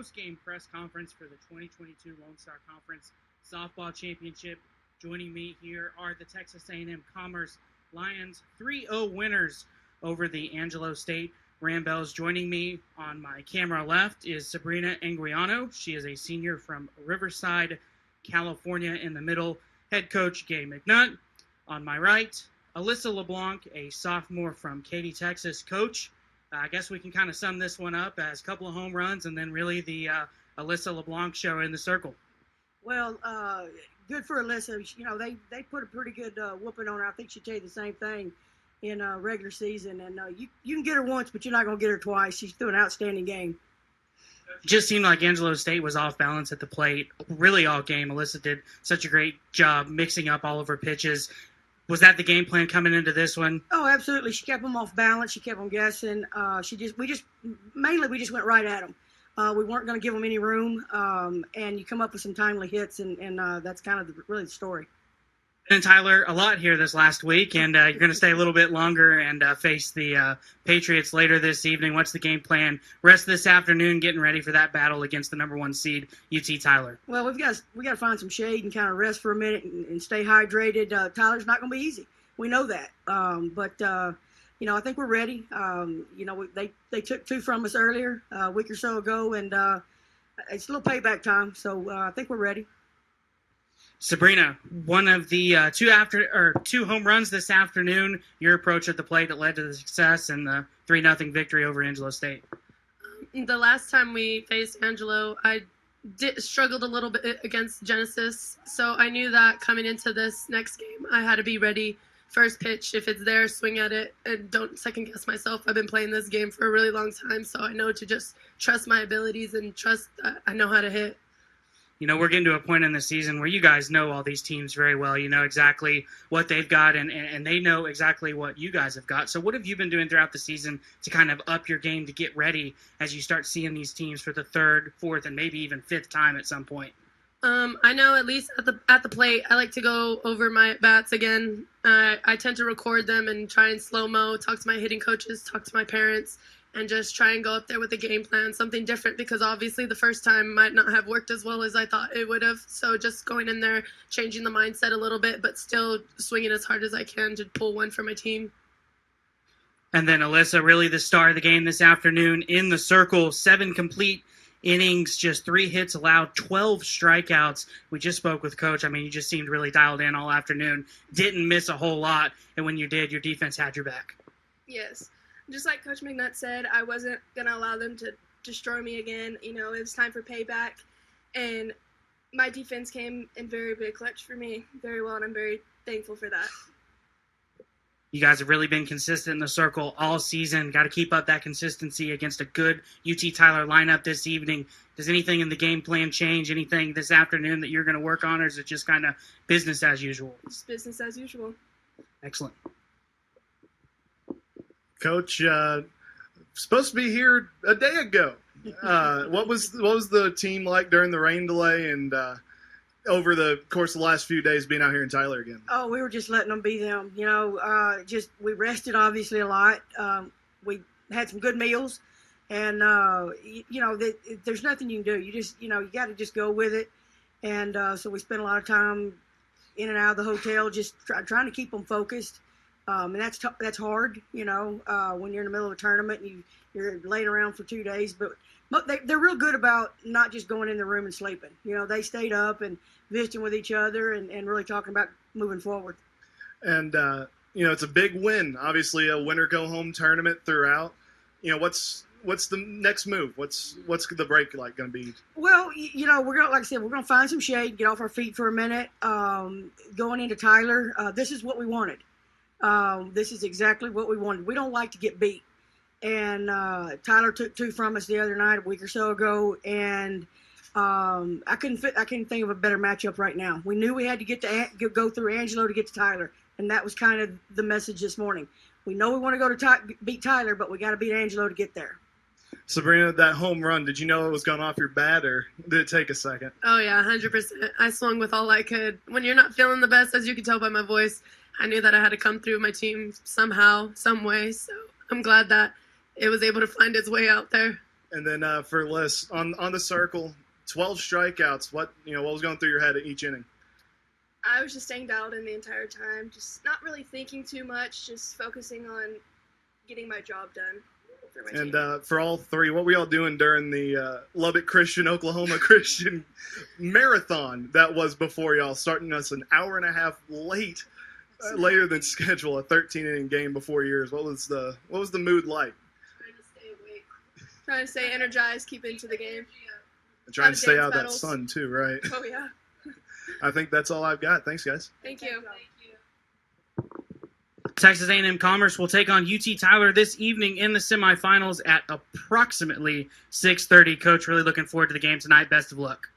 post-game press conference for the 2022 Lone Star Conference Softball Championship. Joining me here are the Texas A&M-Commerce Lions 3-0 winners over the Angelo State Ramblers. Joining me on my camera left is Sabrina Anguiano. She is a senior from Riverside, California. In the middle, head coach Gay McNutt. On my right, Alyssa LeBlanc, a sophomore from Katy, Texas. Coach, I guess we can kind of sum this one up as a couple of home runs and then really the Alyssa LeBlanc show in the circle. Well, good for Alyssa. You know, they put a pretty good whooping on her. I think she'd tell you the same thing in regular season. And you can get her once, but you're not going to get her twice. She's doing an outstanding game. It just seemed like Angelo State was off balance at the plate really all game. Alyssa did such a great job mixing up all of her pitches. Was that the game plan coming into this one? Oh, absolutely. She kept them off balance. She kept them guessing. We just went right at them. We weren't going to give them any room, and you come up with some timely hits, and that's kind of really the story. And Tyler, a lot here this last week, and you're going to stay a little bit longer and face the Patriots later this evening. What's the game plan? Rest of this afternoon, getting ready for that battle against the number one seed, UT Tyler. Well, we got to find some shade and kind of rest for a minute and stay hydrated. Tyler's not going to be easy. We know that, but I think we're ready. They took two from us earlier a week or so ago, and it's a little payback time. So I think we're ready. Sabrina, one of the two home runs this afternoon, your approach at the plate that led to the success and the 3-0 victory over Angelo State. The last time we faced Angelo, I struggled a little bit against Genesis, so I knew that coming into this next game, I had to be ready. First pitch, if it's there, swing at it, and don't second-guess myself. I've been playing this game for a really long time, so I know to just trust my abilities and trust that I know how to hit. You know, we're getting to a point in the season where you guys know all these teams very well. You know exactly what they've got, and they know exactly what you guys have got. So what have you been doing throughout the season to kind of up your game to get ready as you start seeing these teams for the third, fourth, and maybe even fifth time at some point? I know at least at the plate, I like to go over my at-bats again. I tend to record them and try and slow-mo, talk to my hitting coaches, talk to my parents, and just try and go up there with a game plan, something different, because obviously the first time might not have worked as well as I thought it would have. So just going in there, changing the mindset a little bit, but still swinging as hard as I can to pull one for my team. And then Alyssa, really the star of the game this afternoon in the circle, 7 complete innings, just 3 hits allowed, 12 strikeouts. We just spoke with Coach. I mean, you just seemed really dialed in all afternoon. Didn't miss a whole lot, and when you did, your defense had your back. Yes. Just like Coach McNutt said, I wasn't going to allow them to destroy me again. You know, it was time for payback, and my defense came in very big clutch for me very well, and I'm very thankful for that. You guys have really been consistent in the circle all season. Got to keep up that consistency against a good UT Tyler lineup this evening. Does anything in the game plan change? Anything this afternoon that you're going to work on, or is it just kind of business as usual? It's business as usual. Excellent. Coach, supposed to be here a day ago. What was the team like during the rain delay and over the course of the last few days being out here in Tyler again? Oh, we were just letting them be them. You know, we rested obviously a lot. We had some good meals, and there's nothing you can do. You got to just go with it. And so we spent a lot of time in and out of the hotel, just trying to keep them focused. And that's hard, when you're in the middle of a tournament and you're laying around for 2 days. But they're real good about not just going in the room and sleeping. You know, they stayed up and visiting with each other and really talking about moving forward. And, it's a big win. Obviously, a winner-go-home tournament throughout. You know, what's the next move? What's the break like going to be? Well, we're gonna find some shade, get off our feet for a minute. Going into Tyler, this is what we wanted. This is exactly what we wanted. We don't like to get beat. And Tyler took 2 from us the other night, a week or so ago, and I couldn't think of a better matchup right now. We knew we had to go through Angelo to get to Tyler, and that was kind of the message this morning. We know we want to go to beat Tyler, but we got to beat Angelo to get there. Sabrina, that home run, did you know it was going off your bat, or did it take a second? Oh, yeah, 100%. I swung with all I could. When you're not feeling the best, as you can tell by my voice, I knew that I had to come through my team somehow, some way. So I'm glad that it was able to find its way out there. And then for Liz, on the circle, 12 strikeouts. What was going through your head at each inning? I was just staying dialed in the entire time, just not really thinking too much, just focusing on getting my job done for my team. And for all three, what were y'all doing during the Lubbock Christian, Oklahoma Christian marathon that was before y'all, starting us an hour and a half late, later than schedule, a 13-inning game before yours? What was the mood like? Trying to stay awake. Trying to stay energized, keep into the game. And trying to stay out of that battles. sun too, right? Oh, yeah. I think that's all I've got. Thanks, guys. Thank you. Texas A&M-Commerce will take on UT Tyler this evening in the semifinals at approximately 6:30. Coach, really looking forward to the game tonight. Best of luck.